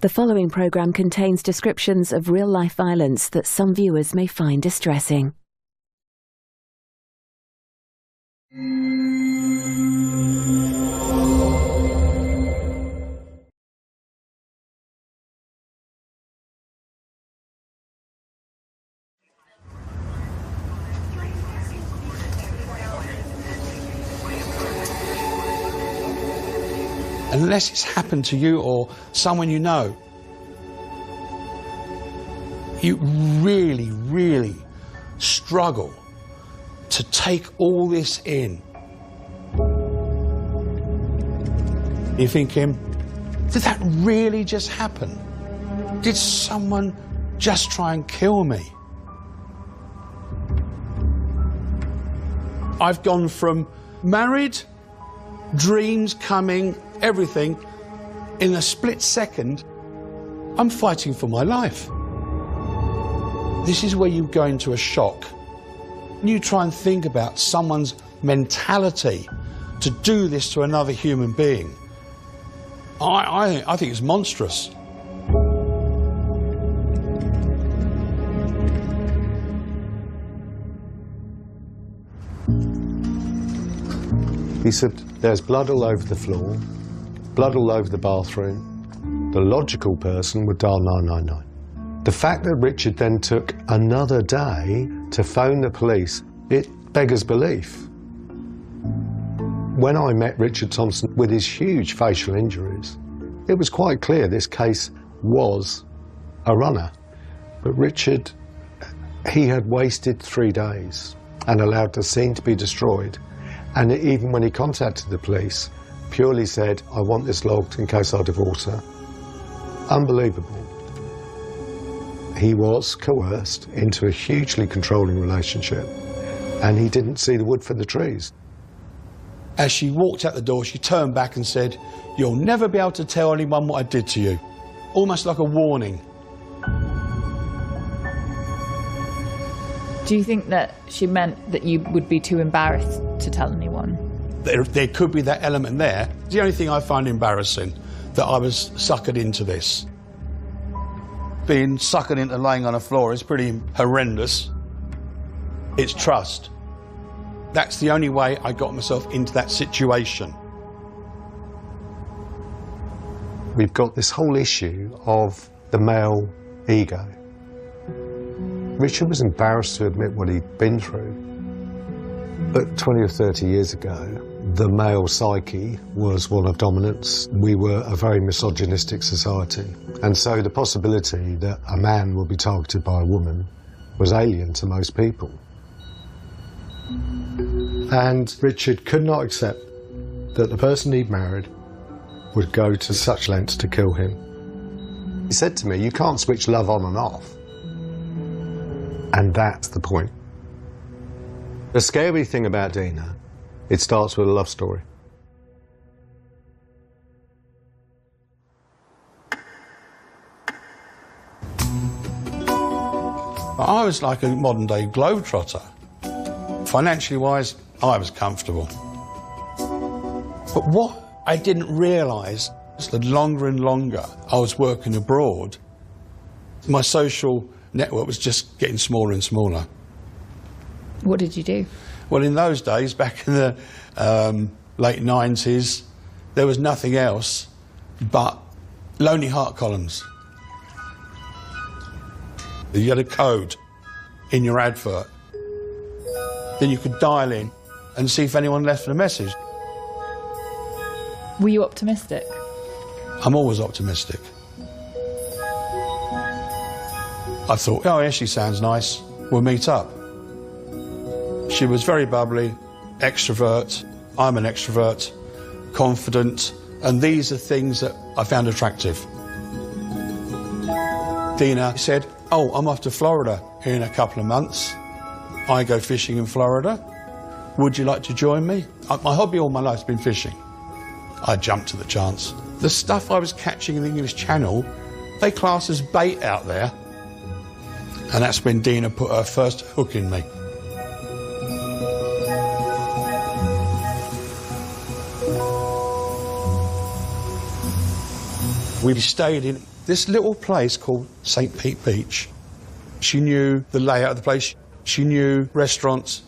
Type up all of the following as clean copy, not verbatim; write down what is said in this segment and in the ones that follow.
The following programme contains descriptions of real-life violence that some viewers may find distressing. Unless it's happened to you or someone you know, you really, really struggle to take all this in. You're thinking, did that really just happen? Did someone just try and kill me? I've gone from married, dreams coming, everything, in a split second, I'm fighting for my life. This is where you go into a shock. You try and think about someone's mentality to do this to another human being. I think it's monstrous. He said, there's blood all over the floor, blood all over the bathroom. The logical person would dial 999. The fact that Richard then took another day to phone the police, it beggars belief. When I met Richard Thompson with his huge facial injuries, it was quite clear this case was a runner. But Richard, he had wasted 3 days and allowed the scene to be destroyed. And even when he contacted the police, purely said, I want this logged in case I divorce her. Unbelievable. He was coerced into a hugely controlling relationship, and he didn't see the wood for the trees. As she walked out the door, she turned back and said, you'll never be able to tell anyone what I did to you. Almost like a warning. Do you think that she meant that you would be too embarrassed to tell anyone? There could be that element there. The only thing I find embarrassing, that I was suckered into this. Being suckered into laying on a floor is pretty horrendous. It's trust. That's the only way I got myself into that situation. We've got this whole issue of the male ego. Richard was embarrassed to admit what he'd been through. But 20 or 30 years ago, the male psyche was one of dominance. We were a very misogynistic society. And so the possibility that a man would be targeted by a woman was alien to most people. And Richard could not accept that the person he'd married would go to such lengths to kill him. He said to me, you can't switch love on and off. And that's the point. The scary thing about Dina, it starts with a love story. I was like a modern-day globetrotter. Financially wise, I was comfortable. But what I didn't realise is that longer and longer I was working abroad, my social network was just getting smaller and smaller. What did you do? Well, in those days, back in the late 90s, there was nothing else but Lonely Heart columns. You had a code in your advert. Then you could dial in and see if anyone left a message. Were you optimistic? I'm always optimistic. I thought, oh, yeah, she sounds nice. We'll meet up. She was very bubbly, extrovert. I'm an extrovert, confident, and these are things that I found attractive. Dina said, oh, I'm off to Florida in a couple of months. I go fishing in Florida. Would you like to join me? My hobby all my life has been fishing. I jumped at the chance. The stuff I was catching in the English Channel, they class as bait out there. And that's when Dina put her first hook in me. We stayed in this little place called St. Pete Beach. She knew the layout of the place. She knew restaurants.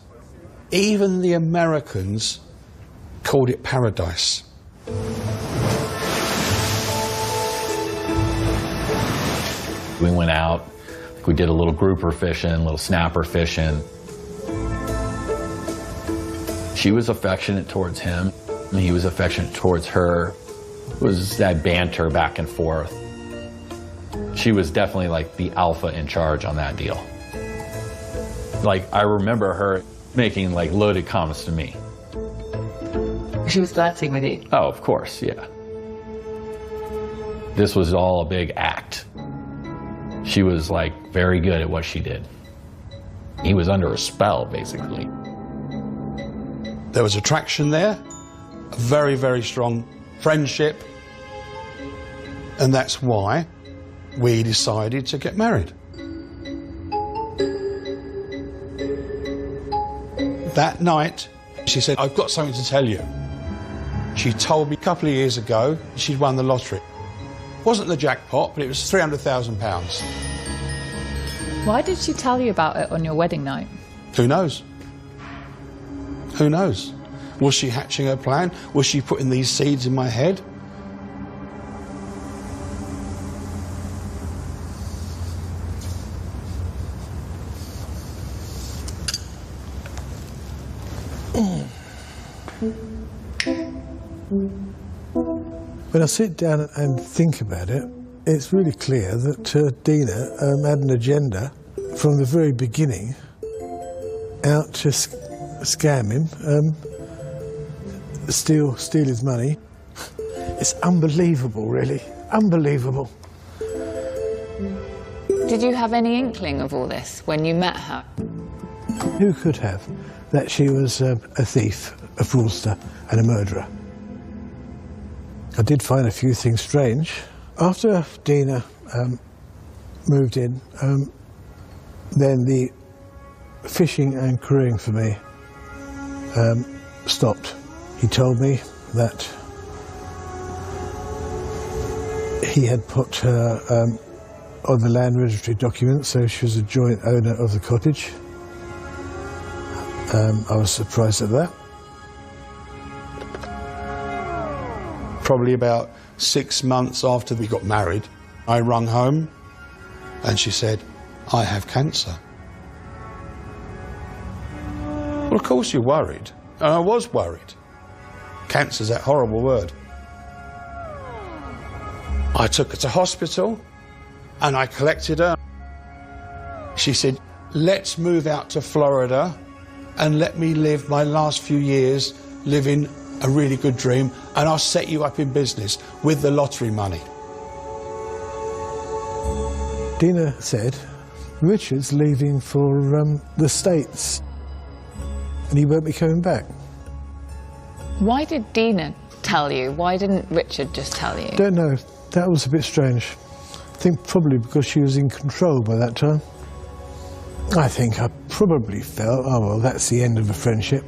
Even the Americans called it paradise. We went out, we did a little grouper fishing, a little snapper fishing. She was affectionate towards him, and he was affectionate towards her. It was that banter back and forth. She was definitely like the alpha in charge on that deal. Like, I remember her making like loaded comments to me. She was flirting with you? Oh, of course, yeah. This was all a big act. She was like very good at what she did. He was under a spell, basically. There was attraction there, a very, very strong friendship, and that's why we decided to get married. That night, she said, "I've got something to tell you." She told me a couple of years ago she'd won the lottery. It wasn't the jackpot, but it was £300,000. Why did she tell you about it on your wedding night? Who knows? Who knows? Was she hatching her plan? Was she putting these seeds in my head? When I sit down and think about it, it's really clear that Dina had an agenda from the very beginning out to scam him, steal his money. It's unbelievable, really. Unbelievable. Did you have any inkling of all this when you met her? Who could have? That she was a thief, a fraudster and a murderer. I did find a few things strange. After Dina moved in, then the fishing and crewing for me stopped. He told me that he had put her on the land registry documents, so she was a joint owner of the cottage. I was surprised at that. Probably about 6 months after we got married, I rung home and she said, "I have cancer." Well, of course you're worried. And I was worried. Cancer's that horrible word. I took her to hospital and I collected her. She said, "Let's move out to Florida and let me live my last few years living a really good dream, and I'll set you up in business with the lottery money." Dina said, "Richard's leaving for the States and he won't be coming back." Why did Dina tell you? Why didn't Richard just tell you? Don't know. That was a bit strange. I think probably because she was in control by that time. I think I probably felt, oh well, that's the end of a friendship.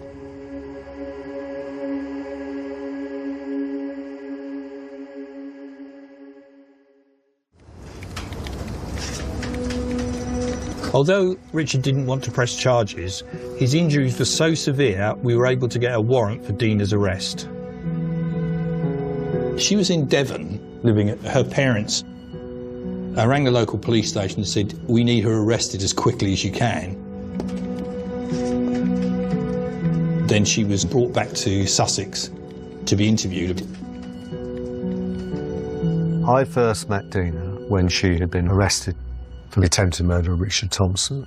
Although Richard didn't want to press charges, his injuries were so severe we were able to get a warrant for Dina's arrest. She was in Devon, living at her parents'. I rang the local police station and said, "We need her arrested as quickly as you can." Then she was brought back to Sussex to be interviewed. I first met Dina when she had been arrested for the attempted murder of Richard Thompson.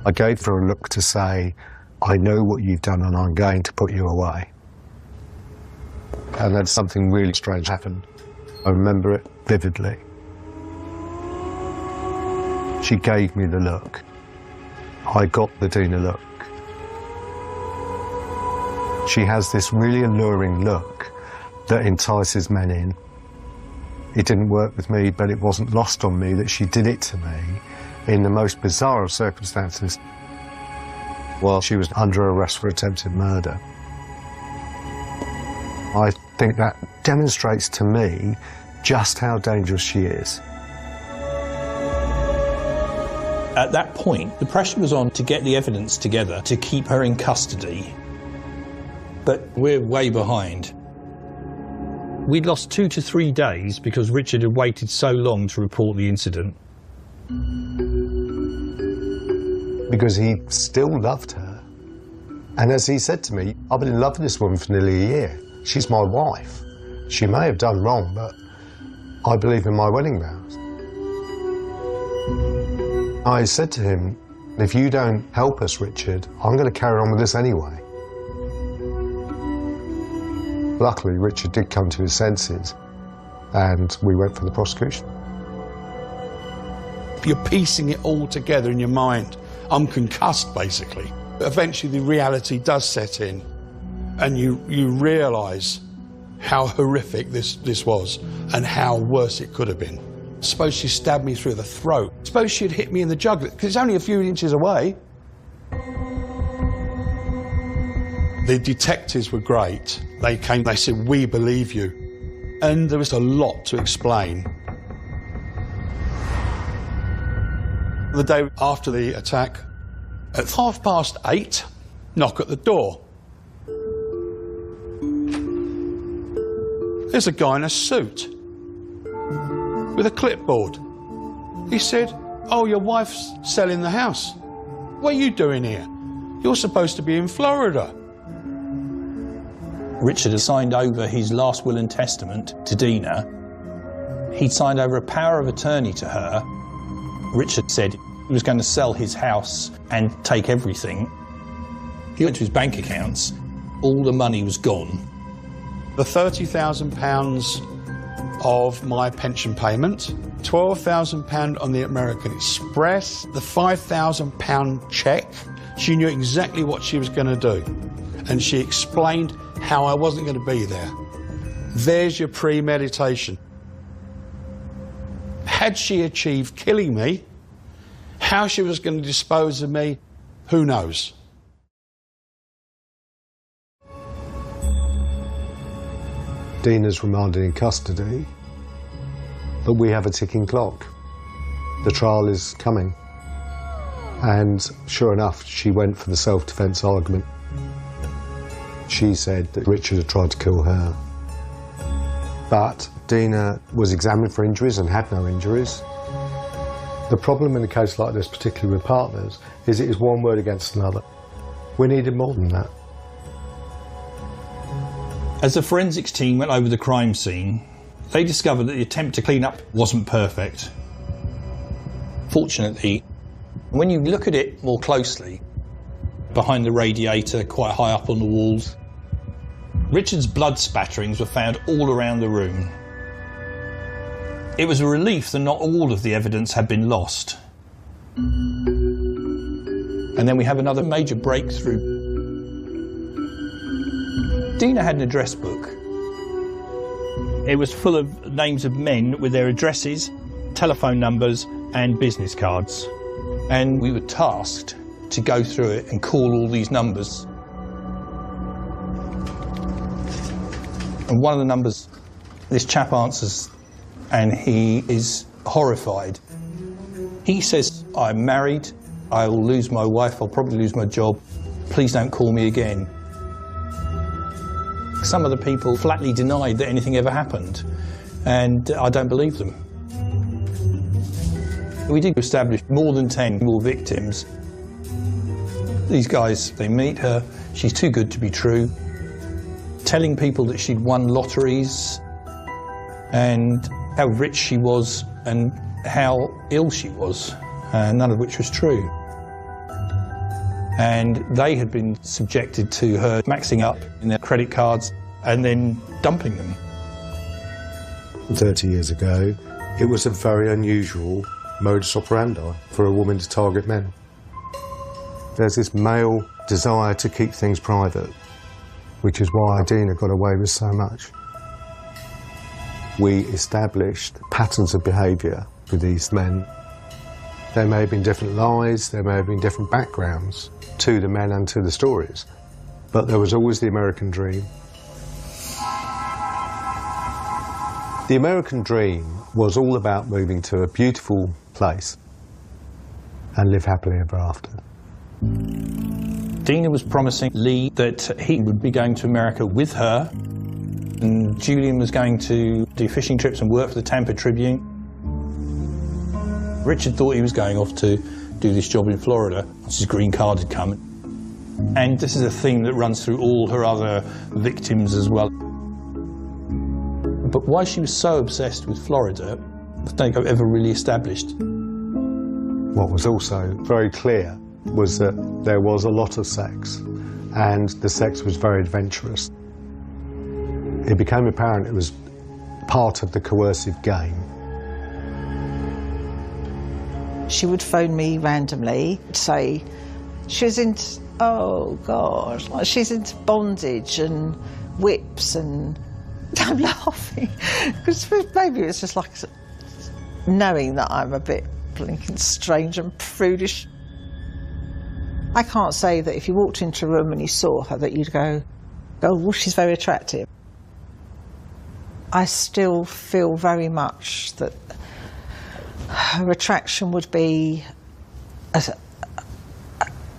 I gave her a look to say, "I know what you've done and I'm going to put you away." And then something really strange happened. I remember it vividly. She gave me the look. I got the Dina look. She has this really alluring look that entices men in. It didn't work with me, but it wasn't lost on me that she did it to me in the most bizarre of circumstances while she was under arrest for attempted murder. I think that demonstrates to me just how dangerous she is. At that point, the pressure was on to get the evidence together to keep her in custody. But we're way behind. We'd lost 2 to 3 days because Richard had waited so long to report the incident. Because he still loved her. And as he said to me, I've been in love with this woman for nearly a year. She's my wife. She may have done wrong, but I believe in my wedding vows. I said to him, if you don't help us, Richard, I'm going to carry on with this anyway. Luckily, Richard did come to his senses, and we went for the prosecution. You're piecing it all together in your mind. I'm concussed, basically. Eventually, the reality does set in, and you realise how horrific this was and how worse it could have been. Suppose she stabbed me through the throat. Suppose she'd hit me in the jugular, because it's only a few inches away. The detectives were great. They came, they said, we believe you. And there was a lot to explain. The day after the attack, at 8:30, knock at the door. There's a guy in a suit with a clipboard. He said, oh, your wife's selling the house. What are you doing here? You're supposed to be in Florida. Richard had signed over his last will and testament to Dina. He'd signed over a power of attorney to her. Richard said he was going to sell his house and take everything. He went to his bank accounts. All the money was gone. The £30,000 of my pension payment, £12,000 on the American Express, the £5,000 cheque. She knew exactly what she was going to do. And she explained how I wasn't going to be there. There's your premeditation. Had she achieved killing me, how she was going to dispose of me, who knows? Dina's remanded in custody, but we have a ticking clock. The trial is coming. And sure enough, she went for the self-defence argument. She said that Richard had tried to kill her. But Dina was examined for injuries and had no injuries. The problem in a case like this, particularly with partners, is it is one word against another. We needed more than that. As the forensics team went over the crime scene, they discovered that the attempt to clean up wasn't perfect. Fortunately, when you look at it more closely, behind the radiator, quite high up on the walls, Richard's blood spatterings were found all around the room. It was a relief that not all of the evidence had been lost. And then we have another major breakthrough. Dina had an address book. It was full of names of men with their addresses, telephone numbers and business cards. And we were tasked to go through it and call all these numbers. And one of the numbers, this chap answers, and he is horrified. He says, I'm married, I will lose my wife, I'll probably lose my job, please don't call me again. Some of the people flatly denied that anything ever happened, and I don't believe them. We did establish more than 10 more victims. These guys, they meet her, she's too good to be true, telling people that she'd won lotteries and how rich she was and how ill she was, none of which was true. And they had been subjected to her maxing up in their credit cards and then dumping them. 30 years ago, it was a very unusual modus operandi for a woman to target men. There's this male desire to keep things private, which is why Dina got away with so much. We established patterns of behaviour with these men. There may have been different lies, there may have been different backgrounds to the men and to the stories, but there was always the American dream. The American dream was all about moving to a beautiful place and live happily ever after. Dina was promising Lee that he would be going to America with her, and Julian was going to do fishing trips and work for the Tampa Tribune. Richard thought he was going off to do this job in Florida once his green card had come. And this is a theme that runs through all her other victims as well. But why she was so obsessed with Florida, I don't think I've ever really established. What was also very clear was that there was a lot of sex, and the sex was very adventurous. It became apparent it was part of the coercive game. She would phone me randomly, say she's into, oh gosh, like she's into bondage and whips, and I'm laughing because maybe it's just like knowing that I'm a bit blinking strange and prudish. I can't say that if you walked into a room and you saw her that you'd go, oh, well, she's very attractive. I still feel very much that her attraction would be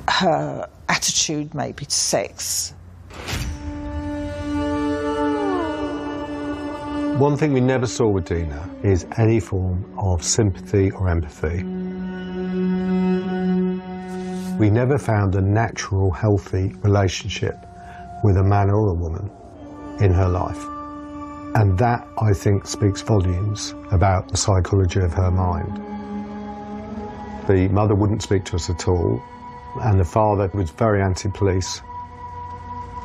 her attitude maybe to sex. One thing we never saw with Dina is any form of sympathy or empathy. We never found a natural, healthy relationship with a man or a woman in her life. And that, I think, speaks volumes about the psychology of her mind. The mother wouldn't speak to us at all, and the father was very anti-police,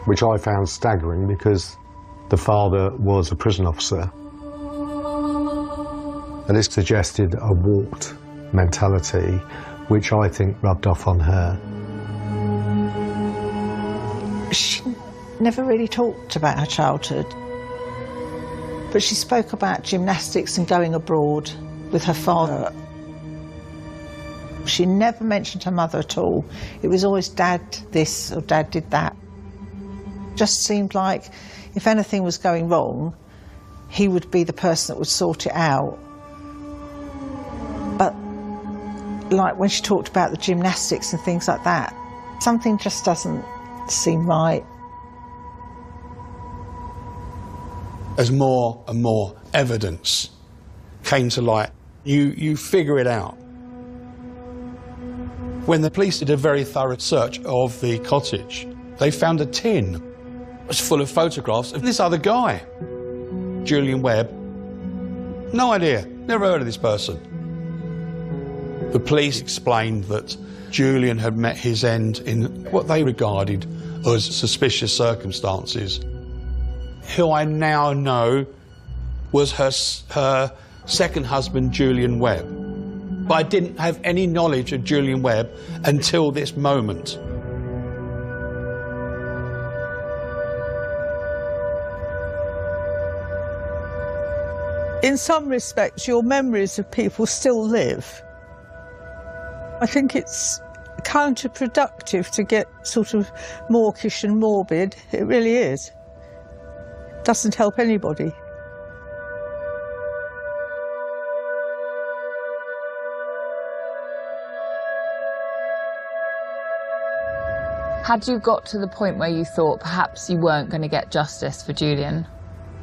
which I found staggering because the father was a prison officer. And this suggested a warped mentality, which I think rubbed off on her. She never really talked about her childhood, but she spoke about gymnastics and going abroad with her father. She never mentioned her mother at all. It was always Dad this or Dad did that. Just seemed like if anything was going wrong, he would be the person that would sort it out. But like when she talked about the gymnastics and things like that, something just doesn't seem right. As more and more evidence came to light, you figure it out. When the police did a very thorough search of the cottage, they found a tin. It was full of photographs of this other guy, Julian Webb. No idea, never heard of this person. The police explained that Julian had met his end in what they regarded as suspicious circumstances. Who I now know was her second husband, Julian Webb. But I didn't have any knowledge of Julian Webb until this moment. In some respects, your memories of people still live. I think it's counterproductive to get sort of mawkish and morbid. It really is. It doesn't help anybody. Had you got to the point where you thought perhaps you weren't going to get justice for Julian?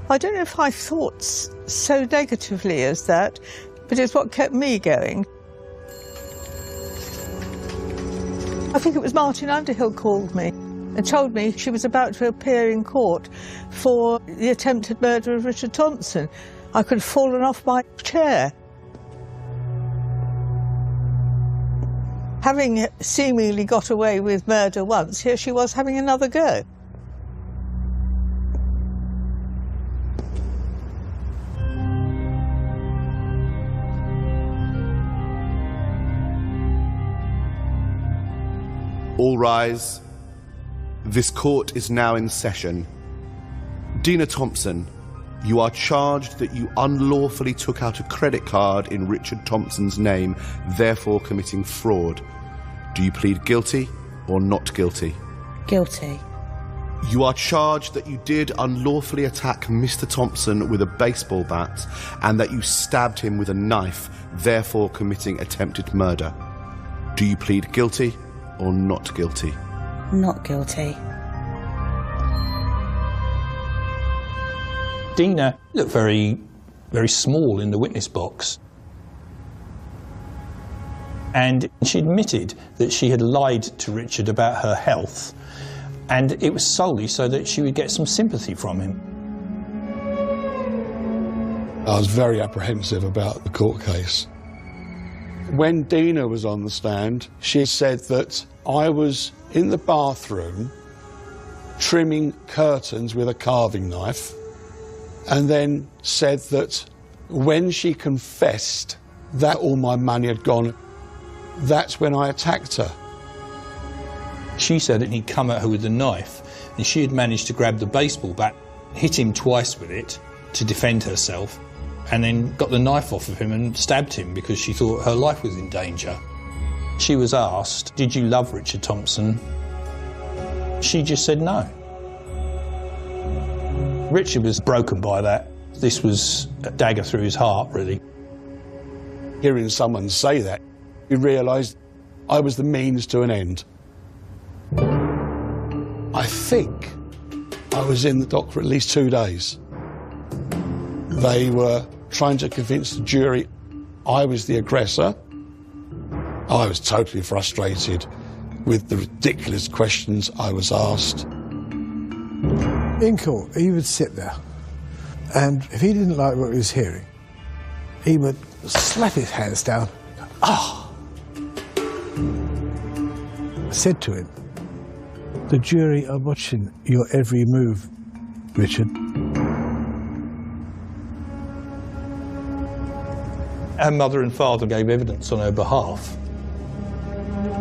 I don't know if I thought so negatively as that, but it's what kept me going. I think it was Martin Underhill called me and told me she was about to appear in court for the attempted murder of Richard Thompson. I could have fallen off my chair. Having seemingly got away with murder once, here she was having another go. All rise. This court is now in session. Dina Thompson, you are charged that you unlawfully took out a credit card in Richard Thompson's name, therefore committing fraud. Do you plead guilty or not guilty? Guilty. You are charged that you did unlawfully attack Mr. Thompson with a baseball bat and that you stabbed him with a knife, therefore committing attempted murder. Do you plead guilty or not guilty? Not guilty. Dina looked very, very small in the witness box. And she admitted that she had lied to Richard about her health, and it was solely so that she would get some sympathy from him. I was very apprehensive about the court case. When Dina was on the stand, she said that I was in the bathroom trimming curtains with a carving knife, and then said that when she confessed that all my money had gone, that's when I attacked her. She said that he'd come at her with a knife, and she had managed to grab the baseball bat, hit him twice with it to defend herself, and then got the knife off of him and stabbed him because she thought her life was in danger. She was asked, "Did you love Richard Thompson?" She just said no. Richard was broken by that. This was a dagger through his heart, really. Hearing someone say that, you realised I was the means to an end. I think I was in the dock for at least 2 days. They were trying to convince the jury I was the aggressor. I was totally frustrated with the ridiculous questions I was asked. In court, he would sit there, and if he didn't like what he was hearing, he would slap his hands down. Ah! I said to him, "The jury are watching your every move, Richard." Her mother and father gave evidence on her behalf.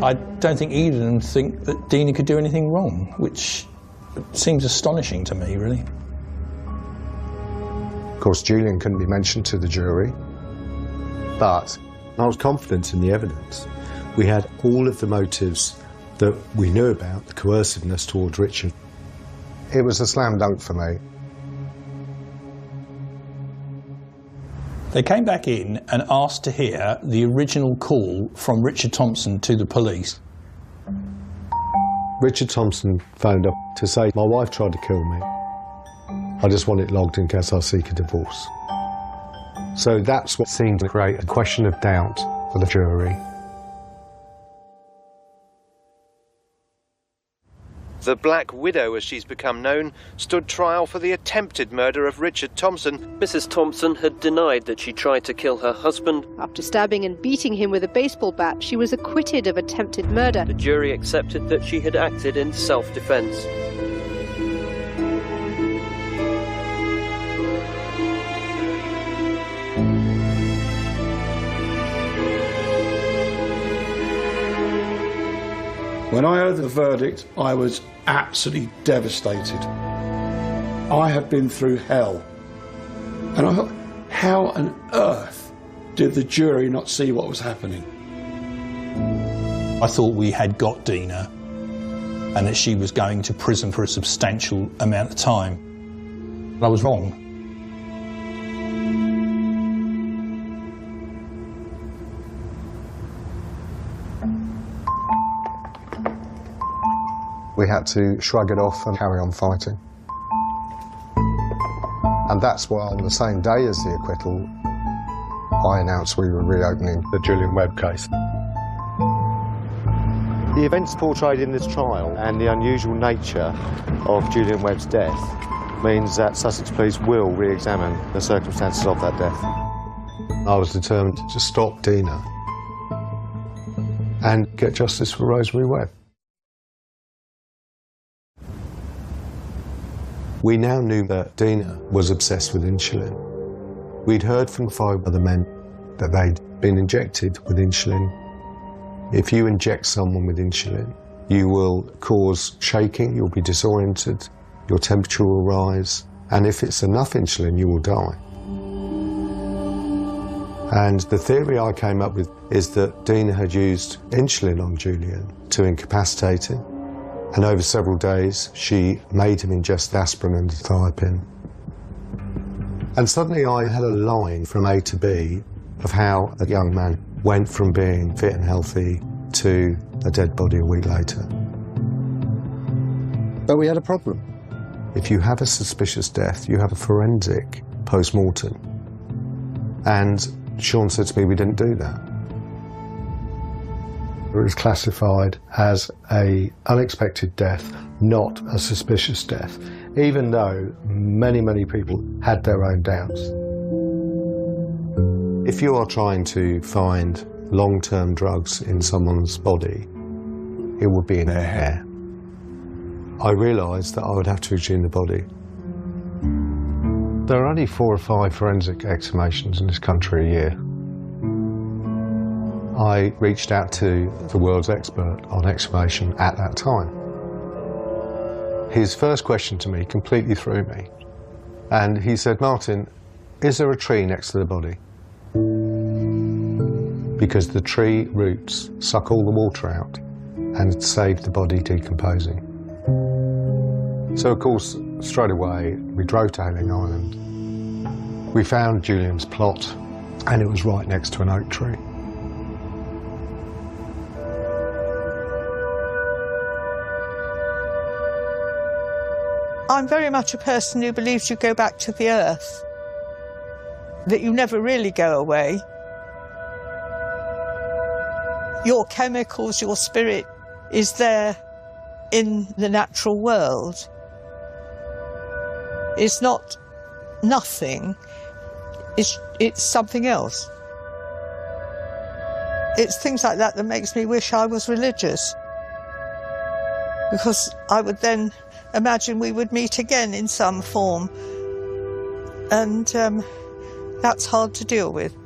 I don't think either of them think that Dina could do anything wrong, which seems astonishing to me, really. Of course, Julian couldn't be mentioned to the jury, but I was confident in the evidence. We had all of the motives that we knew about, the coerciveness towards Richard. It was a slam dunk for me. They came back in and asked to hear the original call from Richard Thompson to the police. Richard Thompson phoned up to say, "My wife tried to kill me. I just want it logged in case I seek a divorce." So that's what seemed to create a question of doubt for the jury. The Black Widow, as she's become known, stood trial for the attempted murder of Richard Thompson. Mrs. Thompson had denied that she tried to kill her husband. After stabbing and beating him with a baseball bat, she was acquitted of attempted murder. The jury accepted that she had acted in self-defense. When I heard the verdict, I was absolutely devastated. I had been through hell. And I thought, how on earth did the jury not see what was happening? I thought we had got Dina and that she was going to prison for a substantial amount of time. I was wrong. We had to shrug it off and carry on fighting. And that's why on the same day as the acquittal, I announced we were reopening the Julian Webb case. The events portrayed in this trial and the unusual nature of Julian Webb's death means that Sussex Police will re-examine the circumstances of that death. I was determined to stop Dina and get justice for Rosemary Webb. We now knew that Dina was obsessed with insulin. We'd heard from 5 other men that they'd been injected with insulin. If you inject someone with insulin, you will cause shaking, you'll be disoriented, your temperature will rise, and if it's enough insulin, you will die. And the theory I came up with is that Dina had used insulin on Julian to incapacitate him, And over several days, she made him ingest aspirin and thiopin. And suddenly I had a line from A to B of how a young man went from being fit and healthy to a dead body a week later. But we had a problem. If you have a suspicious death, you have a forensic post-mortem. And Sean said to me, we didn't do that. It was classified as an unexpected death, not a suspicious death, even though many, many people had their own doubts. If you are trying to find long-term drugs in someone's body, it would be in their hair. I realised that I would have to exhume the body. There are only 4 or 5 forensic exhumations in this country a year. I reached out to the world's expert on exhumation at that time. His first question to me completely threw me. And he said, Martin, is there a tree next to the body? Because the tree roots suck all the water out and save the body decomposing. So of course, straight away, we drove to Hailing Island. We found Julian's plot, and it was right next to an oak tree. I'm very much a person who believes you go back to the earth, that you never really go away. Your chemicals, your spirit is there in the natural world. It's not nothing, it's something else. It's things like that that makes me wish I was religious, because I would then imagine we would meet again in some form, and that's hard to deal with.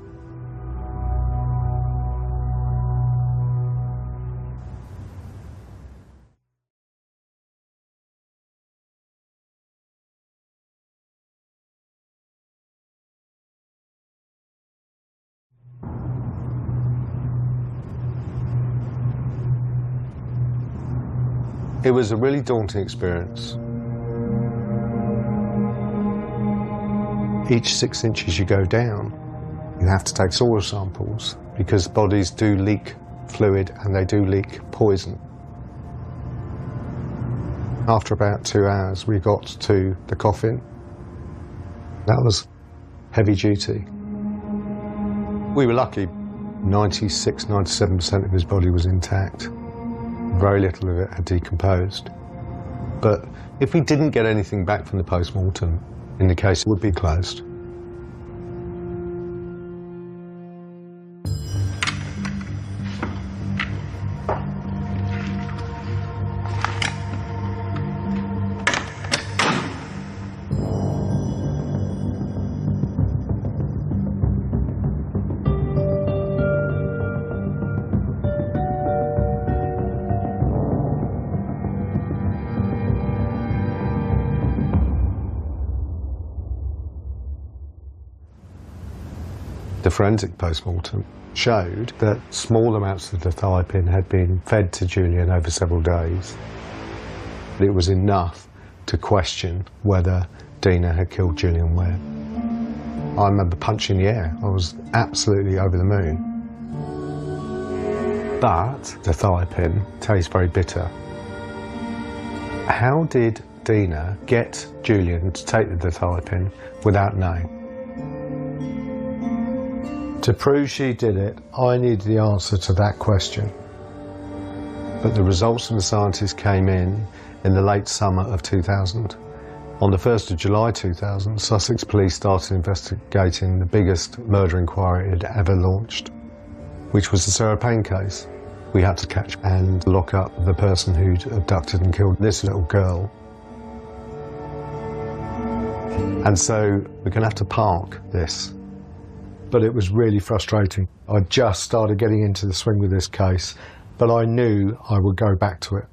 It was a really daunting experience. Each 6 inches you go down, you have to take soil samples because bodies do leak fluid and they do leak poison. After about 2 hours, we got to the coffin. That was heavy duty. We were lucky. 96, 97% of his body was intact. Very little of it had decomposed. But if we didn't get anything back from the post-mortem, in the case, it would be closed. The forensic post-mortem showed that small amounts of the thiopin had been fed to Julian over several days. It was enough to question whether Dina had killed Julian Webb. I remember punching the air. I was absolutely over the moon. But the thiopin tastes very bitter. How did Dina get Julian to take the thiopin without knowing? To prove she did it, I needed the answer to that question. But the results from the scientists came in the late summer of 2000. On the 1st of July 2000, Sussex Police started investigating the biggest murder inquiry it had ever launched, which was the Sarah Payne case. We had to catch and lock up the person who'd abducted and killed this little girl. And so we're going to have to park this. But it was really frustrating. I just started getting into the swing with this case, but I knew I would go back to it.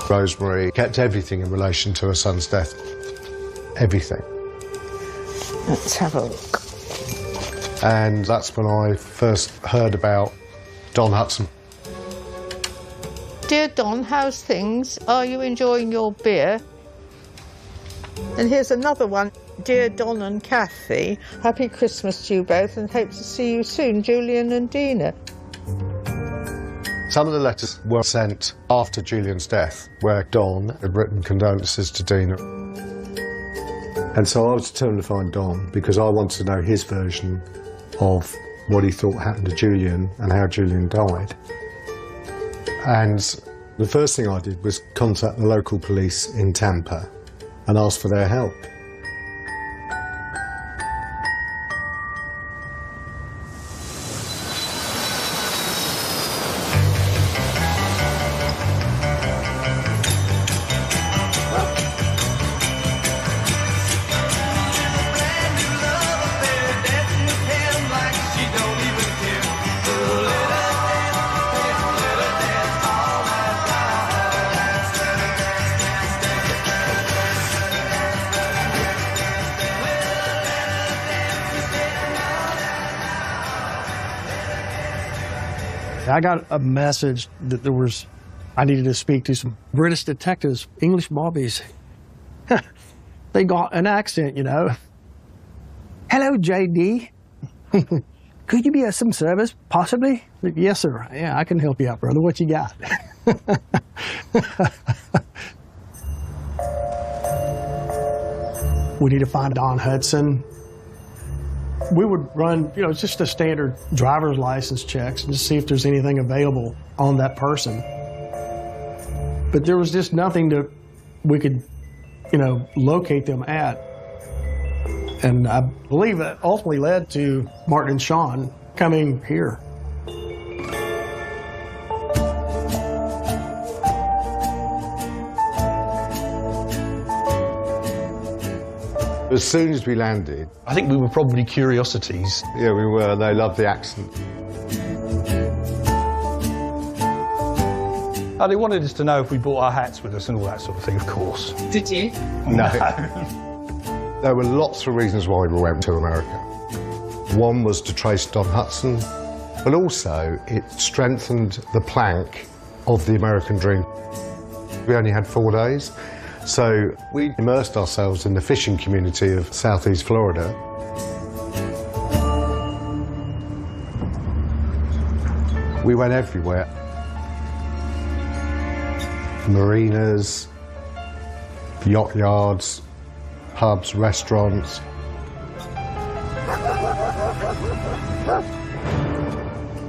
Rosemary kept everything in relation to her son's death. Everything. Let's have a look. And that's when I first heard about Don Hudson. Dear Don, how's things? Are you enjoying your beer? And here's another one. Dear Don and Kathy, happy Christmas to you both and hope to see you soon, Julian and Dina. Some of the letters were sent after Julian's death, where Don had written condolences to Dina. And so I was determined to find Don because I wanted to know his version of what he thought happened to Julian and how Julian died. And the first thing I did was contact the local police in Tampa and ask for their help. I got a message that I needed to speak to some British detectives, English bobbies. They got an accent, you know. Hello, JD. Could you be of some service, possibly? Yes, sir. Yeah, I can help you out, brother. What you got? We need to find Don Hudson. We would run, you know, just a standard driver's license checks and just see if there's anything available on that person. But there was just nothing that we could, you know, locate them at. And I believe that ultimately led to Martin and Sean coming here. As soon as we landed... I think we were probably curiosities. Yeah, we were. They loved the accent. They wanted us to know if we brought our hats with us and all that sort of thing, of course. Did you? No. There were lots of reasons why we went to America. One was to trace Don Hudson, but also it strengthened the plank of the American dream. We only had 4 days. So we immersed ourselves in the fishing community of southeast Florida. We went everywhere. Marinas, yacht yards, pubs, restaurants.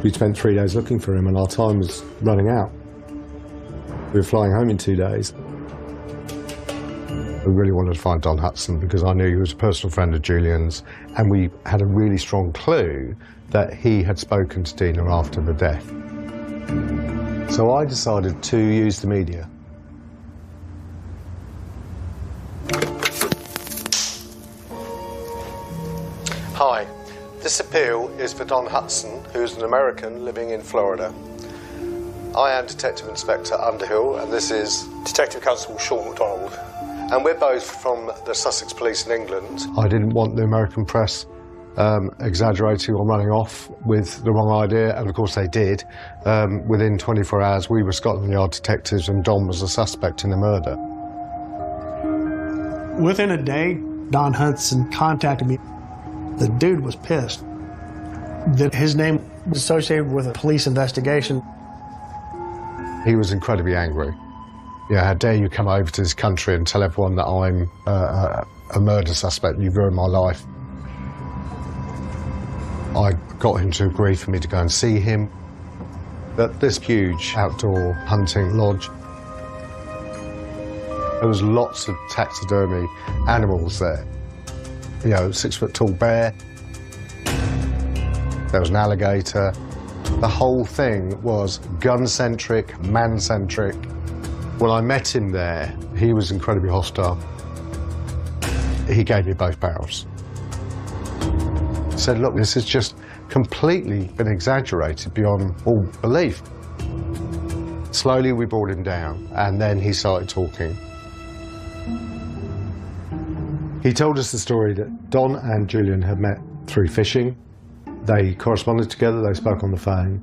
We spent 3 days looking for him and our time was running out. We were flying home in 2 days. We really wanted to find Don Hudson because I knew he was a personal friend of Julian's and we had a really strong clue that he had spoken to Dina after the death. So I decided to use the media. Hi, this appeal is for Don Hudson, who's an American living in Florida. I am Detective Inspector Underhill and this is Detective Constable Sean MacDonald. And we're both from the Sussex Police in England. I didn't want the American press exaggerating or running off with the wrong idea, and of course they did. Within 24 hours, we were Scotland Yard detectives and Don was a suspect in the murder. Within a day, Don Hudson contacted me. The dude was pissed that his name was associated with a police investigation. He was incredibly angry. Yeah, how dare you come over to this country and tell everyone that I'm a murder suspect, you've ruined my life. I got him to agree for me to go and see him at this huge outdoor hunting lodge. There was lots of taxidermy animals there. You know, 6-foot-tall bear. There was an alligator. The whole thing was gun-centric, man-centric. When I met him there, he was incredibly hostile. He gave me both barrels. Said, look, this has just completely been exaggerated beyond all belief. Slowly we brought him down, and then he started talking. He told us the story that Don and Julian had met through fishing. They corresponded together, they spoke on the phone.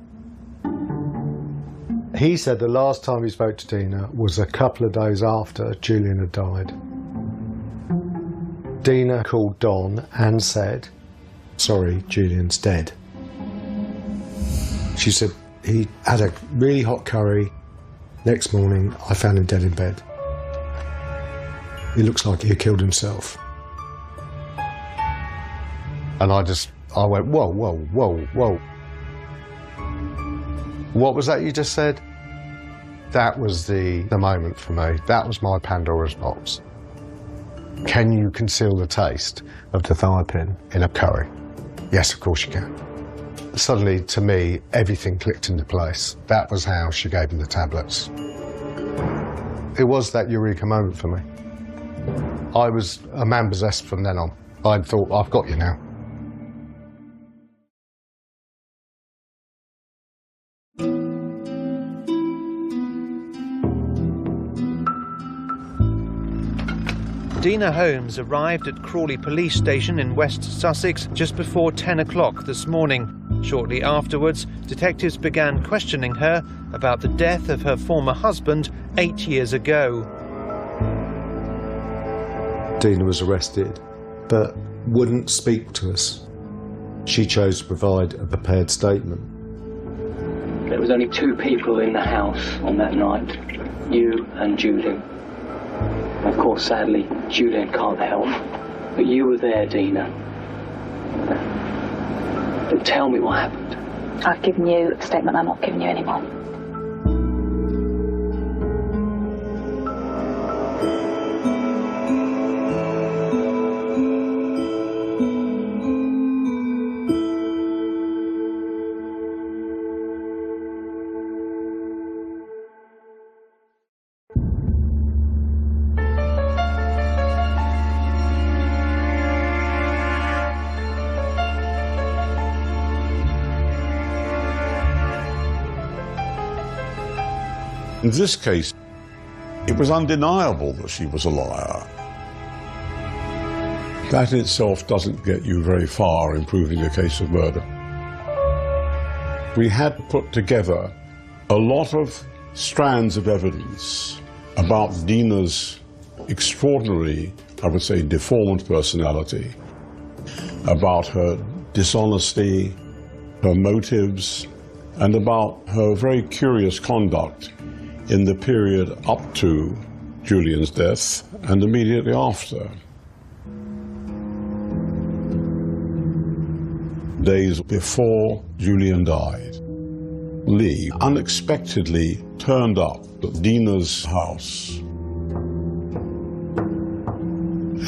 He said the last time he spoke to Dina was a couple of days after Julian had died. Dina called Don and said, "Sorry, Julian's dead." She said, "He had a really hot curry. Next morning, I found him dead in bed. It looks like he killed himself." And I went, whoa, whoa, whoa, whoa. What was that you just said? That was the moment for me. That was my Pandora's box. Can you conceal the taste of dithiopin in a curry? Yes, of course you can. Suddenly, to me, everything clicked into place. That was how she gave me the tablets. It was that eureka moment for me. I was a man possessed from then on. I thought, I've got you now. Dina Holmes arrived at Crawley Police Station in West Sussex just before 10 o'clock this morning. Shortly afterwards, detectives began questioning her about the death of her former husband 8 years ago. Dina was arrested, but wouldn't speak to us. She chose to provide a prepared statement. There was only 2 people in the house on that night, you and Julian. Of course, sadly, Julian can't help. But you were there, Dina. Then tell me what happened. I've given you a statement, I'm not giving you any more. In this case, it was undeniable that she was a liar. That in itself doesn't get you very far in proving a case of murder. We had put together a lot of strands of evidence about Dina's extraordinary, I would say, deformed personality, about her dishonesty, her motives, and about her very curious conduct in the period up to Julian's death and immediately after. Days before Julian died, Lee unexpectedly turned up at Dina's house.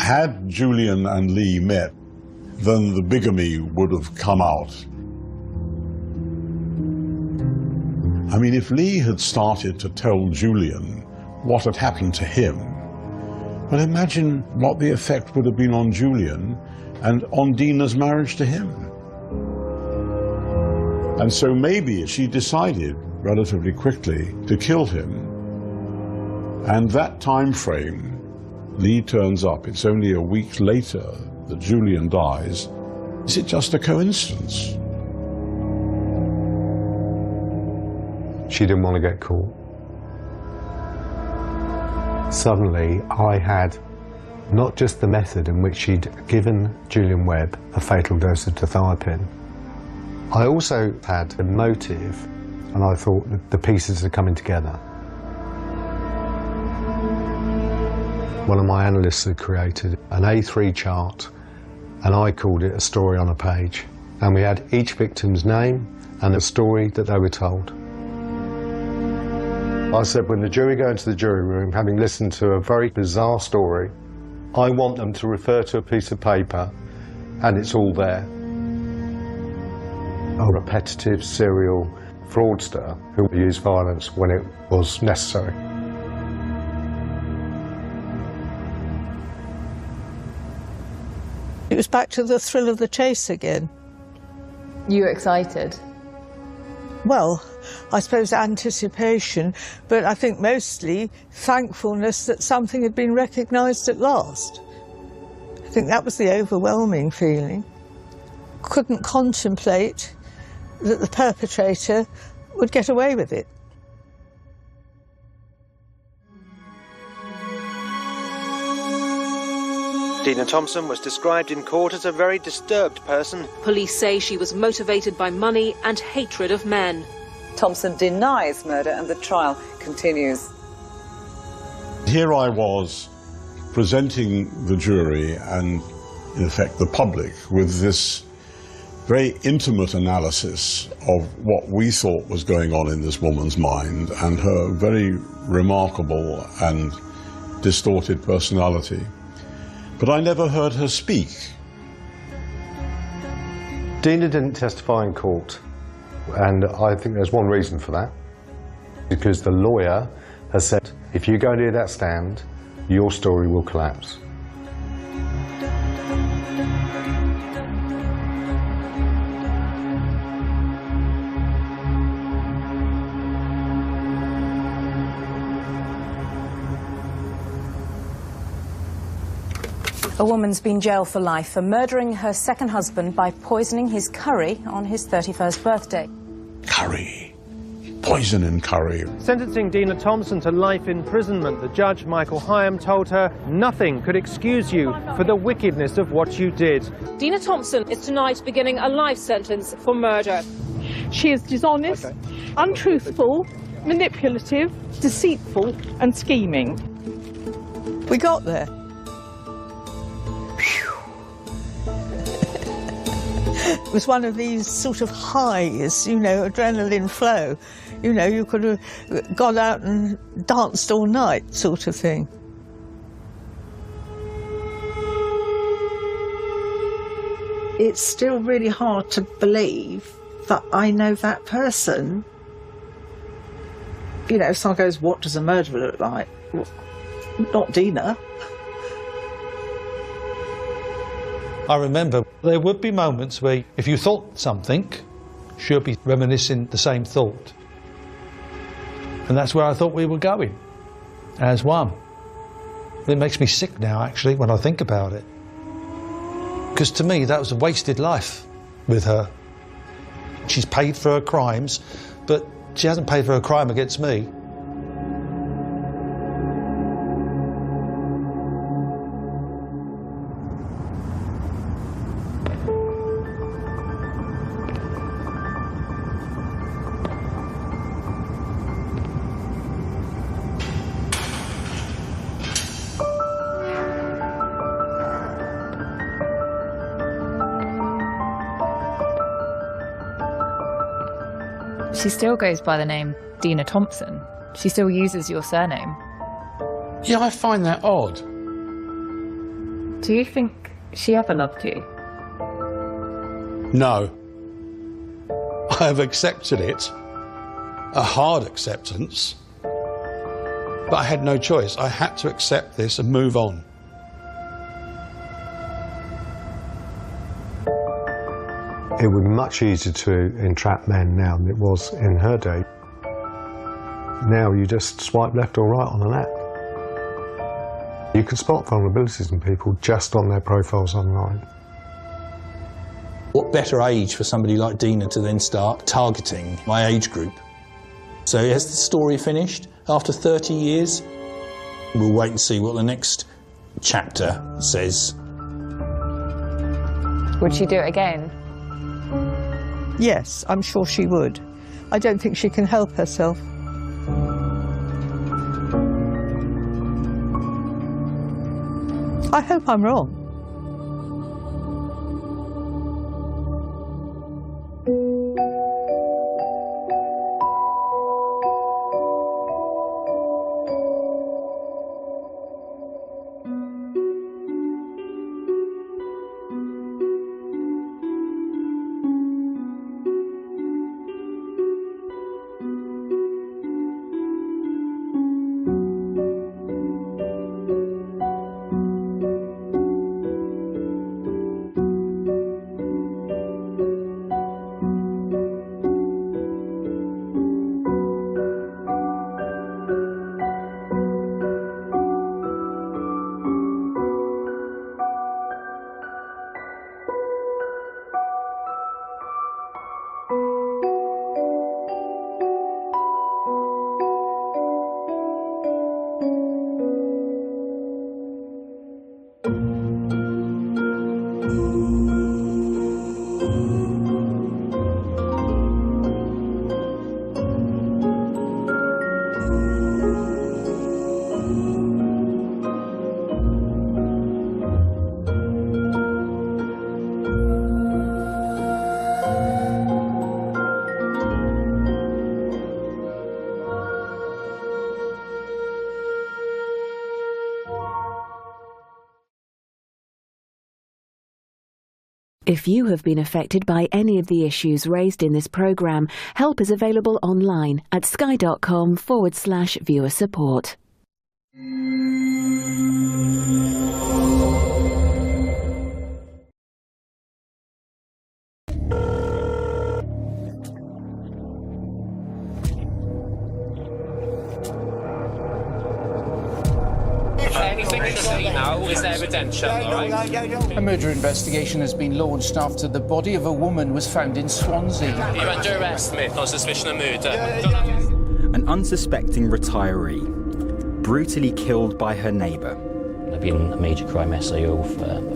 Had Julian and Lee met, then the bigamy would have come out. I mean, if Lee had started to tell Julian what had happened to him, well, imagine what the effect would have been on Julian and on Dina's marriage to him. And so maybe she decided relatively quickly to kill him. And that time frame, Lee turns up, it's only a week later that Julian dies. Is it just a coincidence? She didn't want to get caught. Suddenly, I had not just the method in which she'd given Julian Webb a fatal dose of dithiopin, I also had a motive, and I thought that the pieces are coming together. One of my analysts had created an A3 chart, and I called it a story on a page. And we had each victim's name and the story that they were told. I said, when the jury go into the jury room, having listened to a very bizarre story, I want them to refer to a piece of paper, and it's all there. A repetitive serial fraudster who used violence when it was necessary. It was back to the thrill of the chase again. You were excited? Well, I suppose, anticipation, but I think mostly thankfulness that something had been recognised at last. I think that was the overwhelming feeling. Couldn't contemplate that the perpetrator would get away with it. Dina Thompson was described in court as a very disturbed person. Police say she was motivated by money and hatred of men. Thompson denies murder and the trial continues. Here I was presenting the jury and, in effect, the public with this very intimate analysis of what we thought was going on in this woman's mind and her very remarkable and distorted personality. But I never heard her speak. Dina didn't testify in court, and I think there's one reason for that. Because the lawyer has said, if you go near that stand, your story will collapse. A woman's been jailed for life for murdering her second husband by poisoning his curry on his 31st birthday. Curry. Poison in curry. Sentencing Dina Thompson to life imprisonment, the judge, Michael Hyam, told her nothing could excuse you for the wickedness of what you did. Dina Thompson is tonight beginning a life sentence for murder. She is dishonest, untruthful, manipulative, deceitful and scheming. We got there. It was one of these sort of highs, you know, adrenaline flow. You know, you could have gone out and danced all night sort of thing. It's still really hard to believe that I know that person. You know, if someone goes, what does a murderer look like? Well, not Dina. I remember there would be moments where if you thought something, she'll be reminiscing the same thought. And that's where I thought we were going, as one. It makes me sick now, actually, when I think about it. Because to me, that was a wasted life with her. She's paid for her crimes, but she hasn't paid for her crime against me. She still goes by the name Dina Thompson. She still uses your surname. Yeah, I find that odd. Do you think she ever loved you? No. I have accepted it. A hard acceptance. But I had no choice. I had to accept this and move on. It would be much easier to entrap men now than it was in her day. Now you just swipe left or right on an app. You can spot vulnerabilities in people just on their profiles online. What better age for somebody like Dina to then start targeting my age group? So has the story finished after 30 years? We'll wait and see what the next chapter says. Would she do it again? Yes, I'm sure she would. I don't think she can help herself. I hope I'm wrong. If you have been affected by any of the issues raised in this programme, help is available online at sky.com/viewer support. Anything you see now is evidential, all right? A murder investigation has been launched after the body of a woman was found in Swansea. You're under arrest, mate, on suspicion of murder. An unsuspecting retiree, brutally killed by her neighbour. I've been a major crime SAO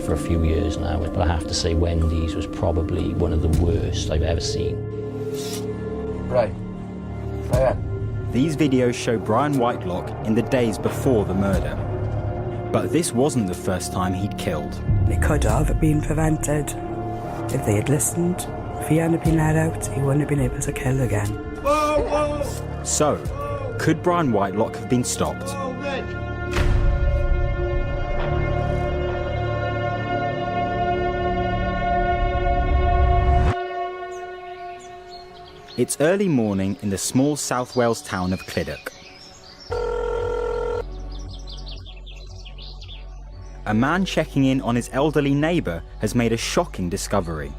for a few years now, but I have to say Wendy's was probably one of the worst I've ever seen. Right. These videos show Brian Whitelock in the days before the murder. But this wasn't the first time he'd killed. It could have been prevented. If they had listened, if he hadn't been let out, he wouldn't have been able to kill again. Whoa, whoa. So, could Brian Whitelock have been stopped? It's early morning in the small South Wales town of Clydach. A man checking in on his elderly neighbour has made a shocking discovery.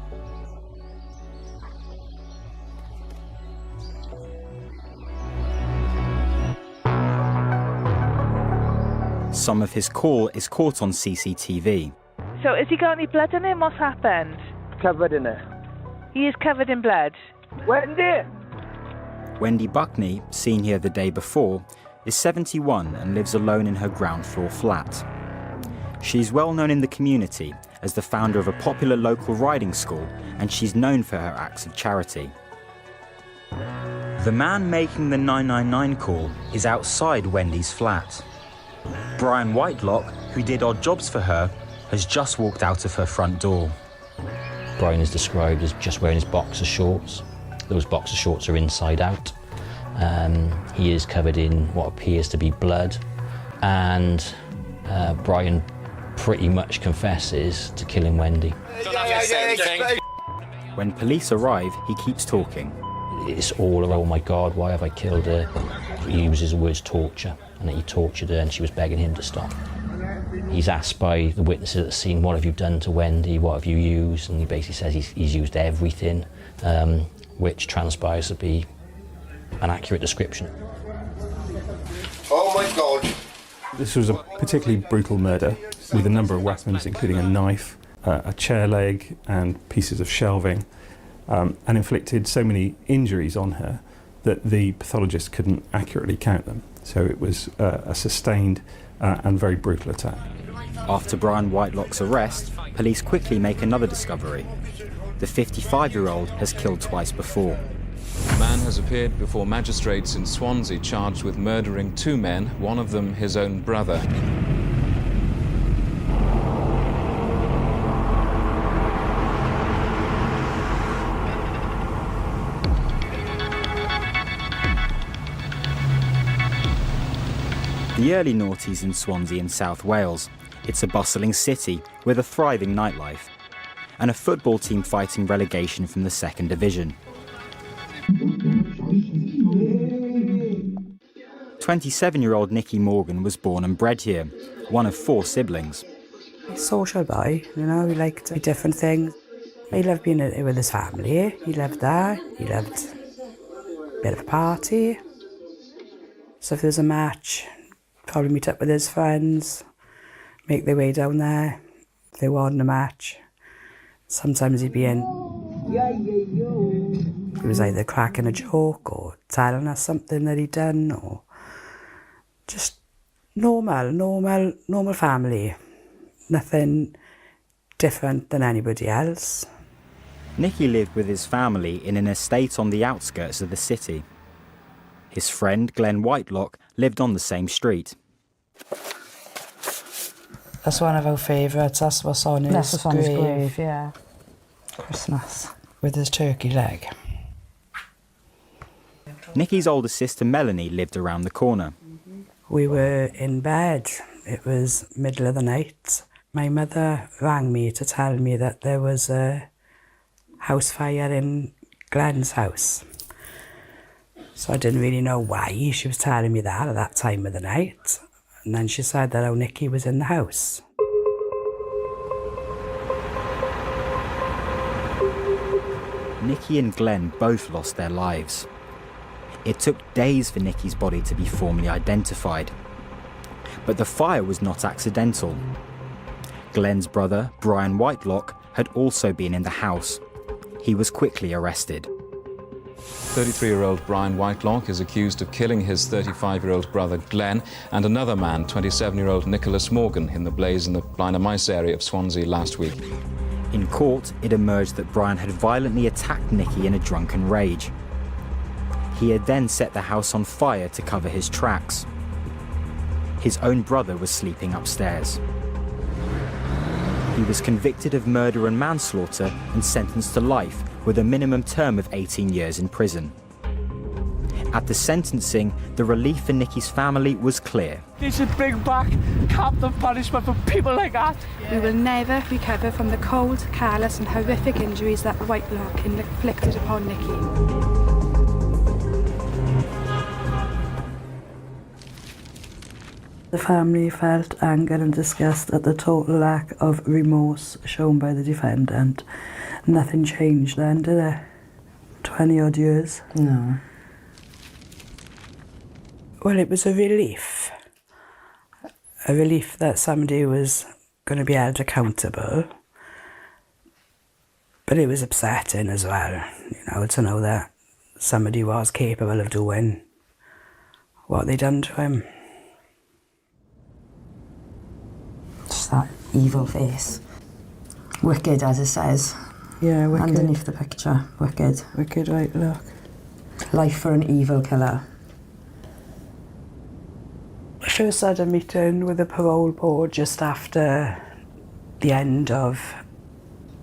Some of his call is caught on CCTV. So has he got any blood on him? What's happened? Covered in it. He is covered in blood. Wendy! Wendy Buckney, seen here the day before, is 71 and lives alone in her ground floor flat. She's well known in the community as the founder of a popular local riding school, and she's known for her acts of charity. The man making the 999 call is outside Wendy's flat. Brian Whitelock, who did odd jobs for her, has just walked out of her front door. Brian is described as just wearing his boxer shorts. Those boxer shorts are inside out. He is covered in what appears to be blood, and Brian pretty much confesses to killing Wendy. When police arrive, he keeps talking. It's all, oh my God, why have I killed her? He uses the words torture, and that he tortured her and she was begging him to stop. He's asked by the witnesses at the scene, what have you done to Wendy, what have you used? And he basically says he's used everything, which transpires to be an accurate description. Oh my God. This was a particularly brutal murder with a number of weapons, including a knife, a chair leg and pieces of shelving, and inflicted so many injuries on her that the pathologist couldn't accurately count them. So it was a sustained and very brutal attack. After Brian Whitelock's arrest, police quickly make another discovery. The 55-year-old has killed twice before. A man has appeared before magistrates in Swansea charged with murdering two men, one of them his own brother. The early noughties in Swansea in South Wales. It's a bustling city with a thriving nightlife and a football team fighting relegation from the second division. 27-year-old Nicky Morgan was born and bred here, one of 4 siblings. He's a social boy, you know, he liked different things. He loved being with his family, he loved that, he loved a bit of a party. So if there's a match, probably meet up with his friends, make their way down there if they wanted a match. Sometimes he'd be in. He was either cracking a joke or telling us something that he'd done, or just normal family. Nothing different than anybody else. Nicky lived with his family in an estate on the outskirts of the city. His friend Glenn Whitelock lived on the same street. That's one of our favourites. That's what's on his grave. Yeah. Christmas. With his turkey leg. Nicky's older sister Melanie lived around the corner. We were in bed. It was middle of the night. My mother rang me to tell me that there was a house fire in Glenn's house. So I didn't really know why she was telling me that at that time of the night. And then she said that how Nicky was in the house. Nicky and Glenn both lost their lives. It took days for Nicky's body to be formally identified. But the fire was not accidental. Glenn's brother, Brian Whitelock, had also been in the house. He was quickly arrested. 33-year-old Brian Whitelock is accused of killing his 35-year-old brother Glenn and another man, 27-year-old Nicholas Morgan, in the blaze in the Blind Mice area of Swansea last week. In court, it emerged that Brian had violently attacked Nicky in a drunken rage. He had then set the house on fire to cover his tracks. His own brother was sleeping upstairs. He was convicted of murder and manslaughter and sentenced to life with a minimum term of 18 years in prison. At the sentencing, the relief for Nicky's family was clear. They should bring back capital punishment for people like that. We will never recover from the cold, careless and horrific injuries that Whitelock inflicted upon Nicky. The family felt anger and disgust at the total lack of remorse shown by the defendant. Nothing changed then, did it? 20 odd years? No. Well, it was a relief. A relief that somebody was going to be held accountable. But it was upsetting as well, to know that somebody was capable of doing what they'd done to him. Just that evil face. Wicked, as it says. Yeah, wicked. Underneath the picture, wicked. Wicked, right, look. Life for an evil killer. I first had a meeting with the parole board just after the end of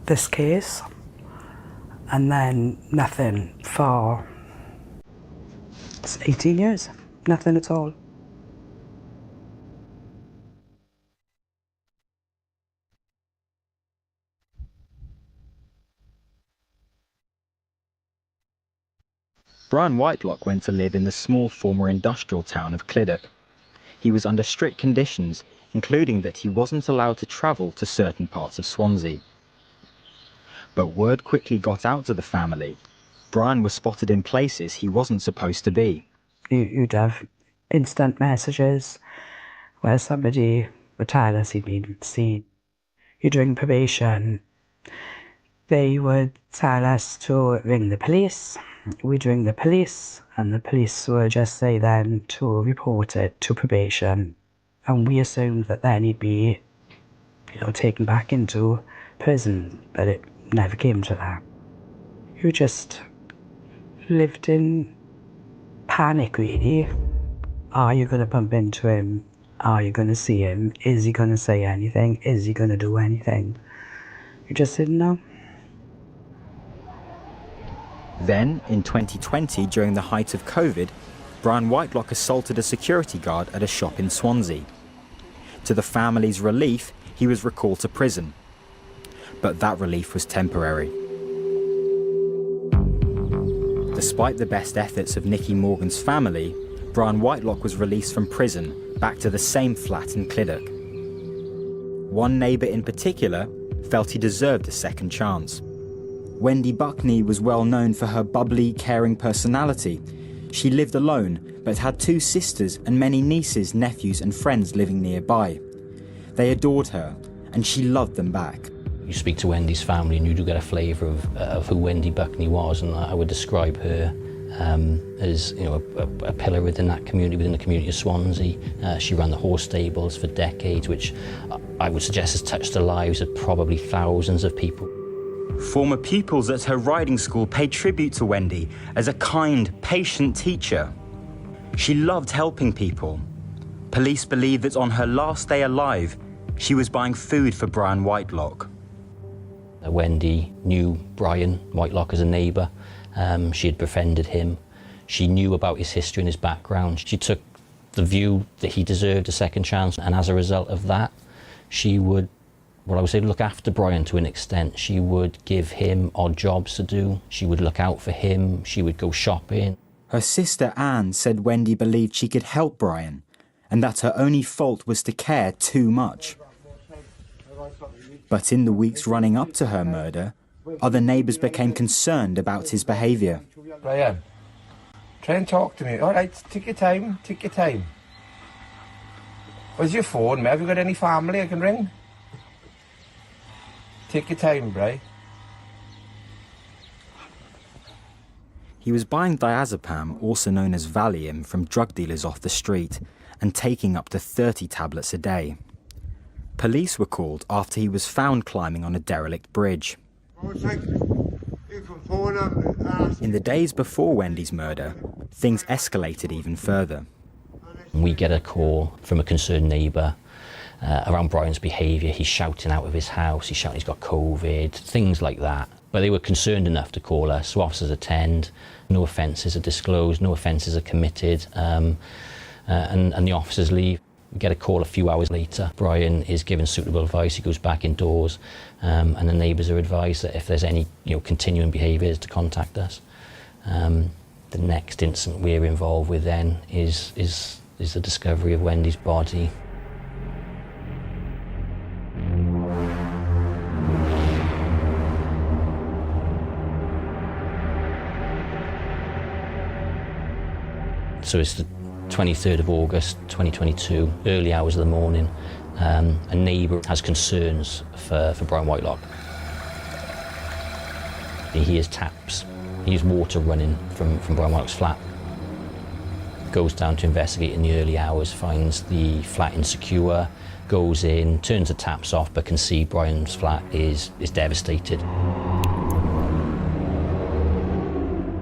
this case. And then nothing for 18 years. Nothing at all. Brian Whitelock went to live in the small former industrial town of Clydach. He was under strict conditions, including that he wasn't allowed to travel to certain parts of Swansea. But word quickly got out to the family. Brian was spotted in places he wasn't supposed to be. You'd have instant messages where somebody would tell us he'd been seen. You're doing probation. They would tell us to ring the police. We'd ring the police, and the police would just say then to report it to probation. And we assumed that then he'd be, taken back into prison, but it never came to that. You just lived in panic, really. Are you going to bump into him? Are you going to see him? Is he going to say anything? Is he going to do anything? You just didn't know. Then, in 2020, during the height of COVID, Brian Whitelock assaulted a security guard at a shop in Swansea. To the family's relief, he was recalled to prison. But that relief was temporary. Despite the best efforts of Nicky Morgan's family, Brian Whitelock was released from prison back to the same flat in Clydach. One neighbour in particular felt he deserved a second chance. Wendy Buckney was well known for her bubbly, caring personality. She lived alone, but had two sisters and many nieces, nephews and friends living nearby. They adored her, and she loved them back. You speak to Wendy's family and you do get a flavour of who Wendy Buckney was, and I would describe her as a pillar within that community, within the community of Swansea. She ran the horse stables for decades, which I would suggest has touched the lives of probably thousands of people. Former pupils at her riding school paid tribute to Wendy as a kind, patient teacher. She loved helping people. Police believe that on her last day alive, she was buying food for Brian Whitelock. Wendy knew Brian Whitelock as a neighbour. She had befriended him. She knew about his history and his background. She took the view that he deserved a second chance, and as a result of that, she would Well, I would say look after Brian to an extent. She would give him odd jobs to do. She would look out for him. She would go shopping. Her sister Anne said Wendy believed she could help Brian and that her only fault was to care too much. But in the weeks running up to her murder, other neighbours became concerned about his behaviour. Brian, try and talk to me. All right, take your time, take your time. Where's your phone, mate? Have you got any family I can ring? Take your time, Bri. He was buying diazepam, also known as Valium, from drug dealers off the street and taking up to 30 tablets a day. Police were called after he was found climbing on a derelict bridge. In the days before Wendy's murder, things escalated even further. We get a call from a concerned neighbour around Brian's behaviour. He's shouting out of his house, he's shouting he's got COVID, things like that. But they were concerned enough to call us, so officers attend, no offences are disclosed, no offences are committed, and the officers leave. We get a call a few hours later. Brian is given suitable advice, he goes back indoors, and the neighbours are advised that if there's any continuing behaviours to contact us. The next incident we're involved with then is the discovery of Wendy's body. So it's the 23rd of August 2022, early hours of the morning. A neighbour has concerns for Brian Whitelock. He hears taps, he hears water running from Brian Whitelock's flat. Goes down to investigate in the early hours, finds the flat insecure, goes in, turns the taps off, but can see Brian's flat is devastated.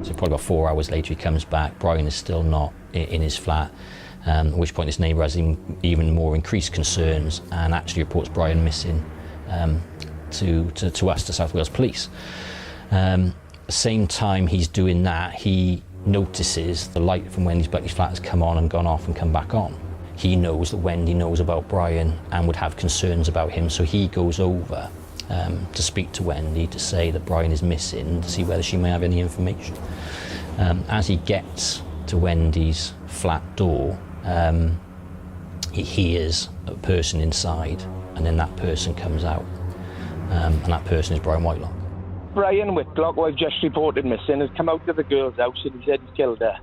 So probably about 4 hours later he comes back, Brian is still not in his flat, at which point this neighbour has even more increased concerns and actually reports Brian missing to us, to South Wales Police. At the same time he's doing that, he notices the light from Wendy's Buckley's flat has come on and gone off and come back on. He knows that Wendy knows about Brian and would have concerns about him, so he goes over to speak to Wendy to say that Brian is missing, to see whether she may have any information. As he gets to Wendy's flat door, he hears a person inside, and then that person comes out, and that person is Brian Whitelock. Brian Whitlock, who I've just reported missing, has come out to the girl's house and he said he killed her.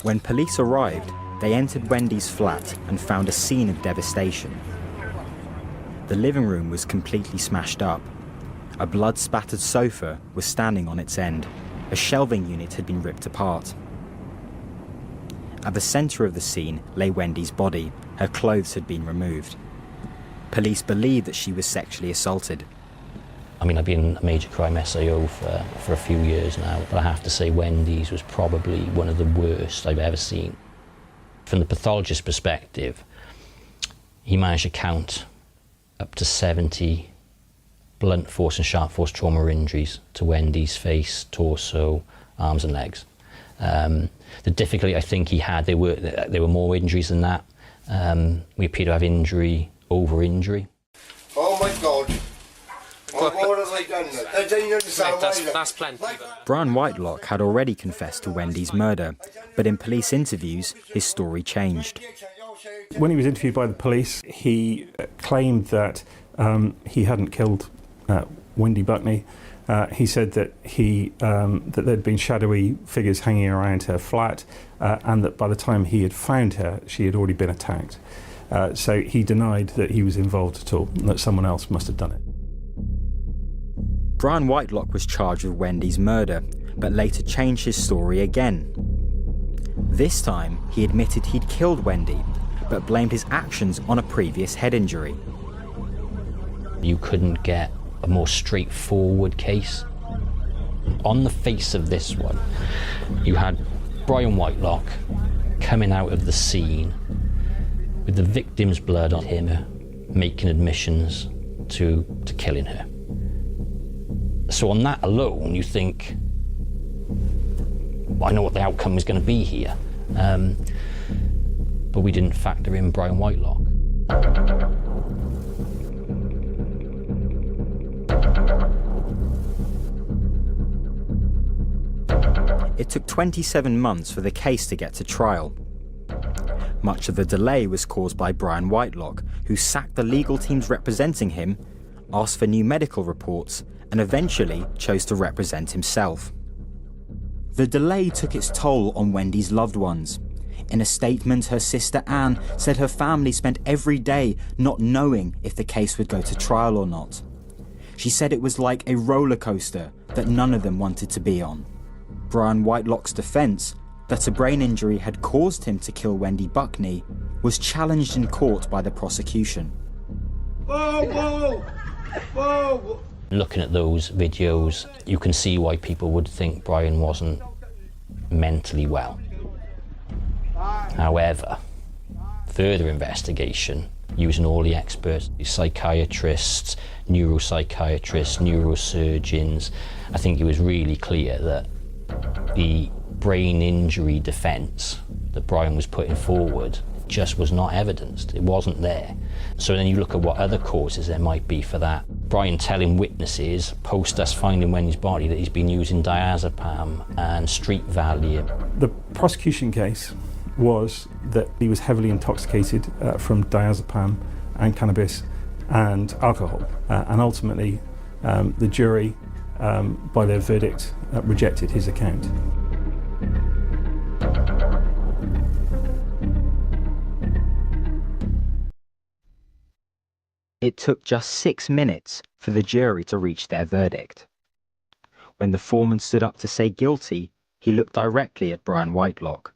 When police arrived, they entered Wendy's flat and found a scene of devastation. The living room was completely smashed up. A blood-spattered sofa was standing on its end. A shelving unit had been ripped apart. At the centre of the scene lay Wendy's body. Her clothes had been removed. Police believe that she was sexually assaulted. I mean, I've been a major crime SIO for a few years now, but I have to say Wendy's was probably one of the worst I've ever seen. From the pathologist's perspective, he managed to count up to 70 blunt force and sharp force trauma injuries to Wendy's face, torso, arms and legs. The difficulty I think he had, there were more injuries than that. We appear to have injury over injury. Oh my God. What have they done? That's plenty. Brian Whitelock had already confessed to Wendy's murder, but in police interviews, his story changed. When he was interviewed by the police, he claimed that he hadn't killed Wendy Buckney. He said that that there'd been shadowy figures hanging around her flat, and that by the time he had found her, she had already been attacked. So he denied that he was involved at all, and that someone else must have done it. Brian Whitelock was charged with Wendy's murder, but later changed his story again. This time, he admitted he'd killed Wendy, but blamed his actions on a previous head injury. You couldn't get a more straightforward case. On the face of this one, you had Brian Whitelock coming out of the scene with the victim's blood on him, making admissions to killing her. So on that alone, you think, I know what the outcome is going to be here. But we didn't factor in Brian Whitelock. It took 27 months for the case to get to trial. Much of the delay was caused by Brian Whitelock, who sacked the legal teams representing him, asked for new medical reports, and eventually chose to represent himself. The delay took its toll on Wendy's loved ones. In a statement, her sister Anne said her family spent every day not knowing if the case would go to trial or not. She said it was like a roller coaster that none of them wanted to be on. Brian Whitelock's defence, that a brain injury had caused him to kill Wendy Buckney, was challenged in court by the prosecution. Whoa, whoa, whoa. Looking at those videos, you can see why people would think Brian wasn't mentally well. However, further investigation, using all the experts, psychiatrists, neuropsychiatrists, neurosurgeons, I think it was really clear that the brain injury defence that Brian was putting forward just was not evidenced. It wasn't there. So then you look at what other causes there might be for that. Brian telling witnesses post us finding Wendy's body that he's been using diazepam and street value. The prosecution case was that he was heavily intoxicated from diazepam and cannabis and alcohol, and ultimately the jury, by their verdict, rejected his account. It took just 6 minutes for the jury to reach their verdict. When the foreman stood up to say guilty, he looked directly at Brian Whitelock.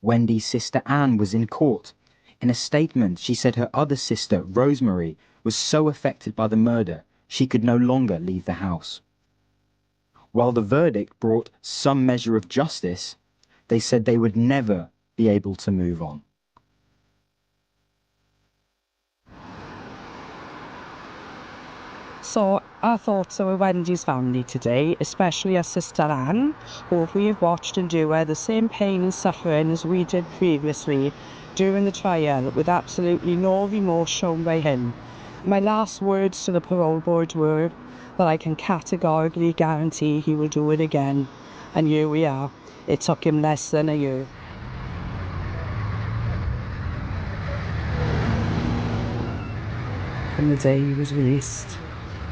Wendy's sister Anne was in court. In a statement, she said her other sister, Rosemary, was so affected by the murder she could no longer leave the house. While the verdict brought some measure of justice, they said they would never be able to move on. So our thoughts are with Wendy's family today, especially her sister Anne, who we have watched endure the same pain and suffering as we did previously during the trial, with absolutely no remorse shown by him. My last words to the parole board were that I can categorically guarantee he will do it again. And here we are. It took him less than a year. From the day he was released,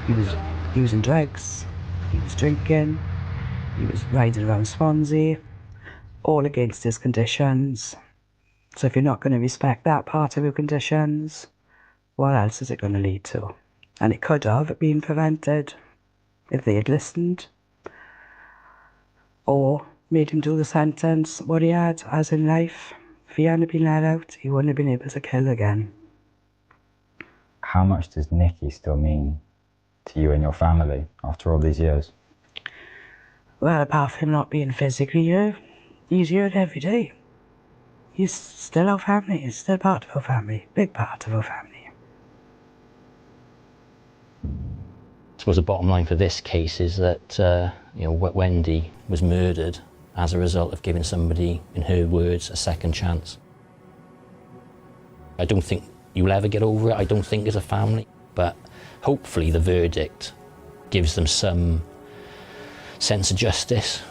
he was using drugs, he was drinking, he was riding around Swansea, all against his conditions. So if you're not going to respect that part of your conditions, what else is it going to lead to? And it could have been prevented if they had listened, or made him do the sentence what he had, as in life. If he hadn't been let out, he wouldn't have been able to kill again. How much does Nicky still mean to you and your family after all these years? Well, apart from not being physically here, he's here every day. He's still our family, he's still part of our family, big part of our family. I suppose the bottom line for this case is that Wendy was murdered as a result of giving somebody, in her words, a second chance. I don't think you'll ever get over it, I don't think, as a family, but hopefully the verdict gives them some sense of justice.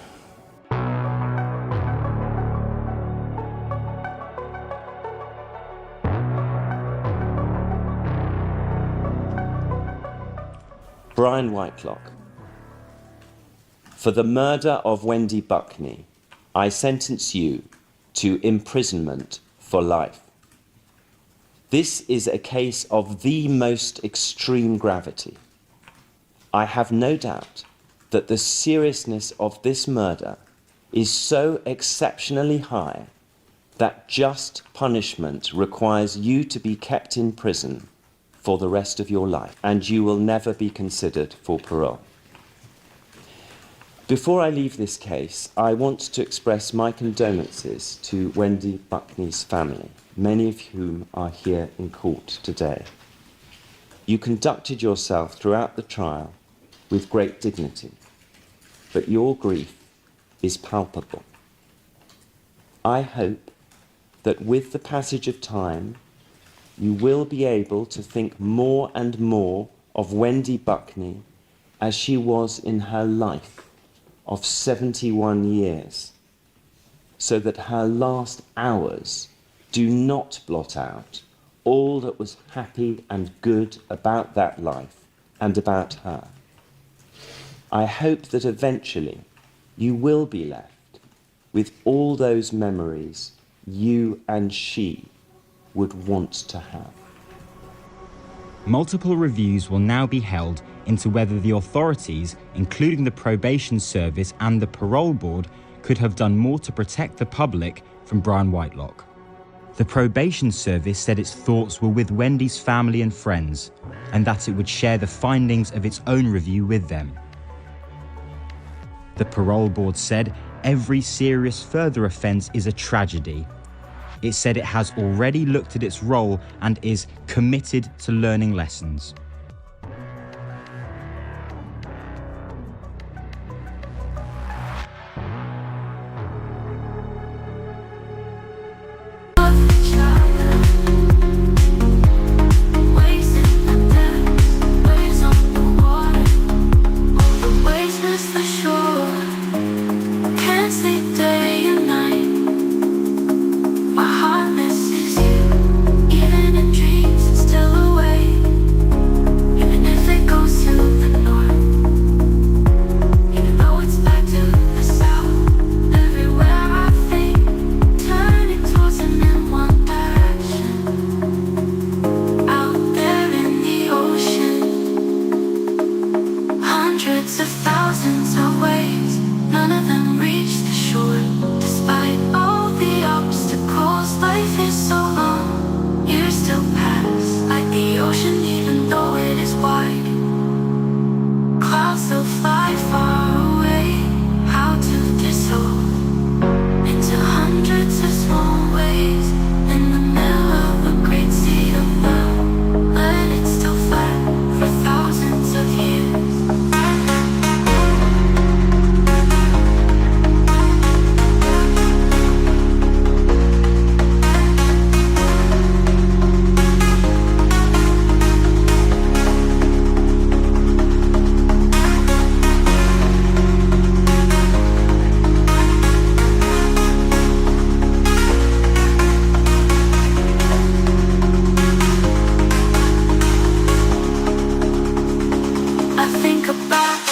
Brian Whitelock. For the murder of Wendy Buckney, I sentence you to imprisonment for life. This is a case of the most extreme gravity. I have no doubt that the seriousness of this murder is so exceptionally high that just punishment requires you to be kept in prison for the rest of your life, and you will never be considered for parole. Before I leave this case, I want to express my condolences to Wendy Buckney's family, many of whom are here in court today. You conducted yourself throughout the trial with great dignity, but your grief is palpable. I hope that with the passage of time, you will be able to think more and more of Wendy Buckney as she was in her life, of 71 years, so that her last hours do not blot out all that was happy and good about that life and about her. I hope that eventually you will be left with all those memories you and she would want to have. Multiple reviews will now be held into whether the authorities, including the probation service and the parole board, could have done more to protect the public from Brian Whitelock. The probation service said its thoughts were with Wendy's family and friends, and that it would share the findings of its own review with them. The parole board said every serious further offence is a tragedy. It said it has already looked at its role and is committed to learning lessons. I think about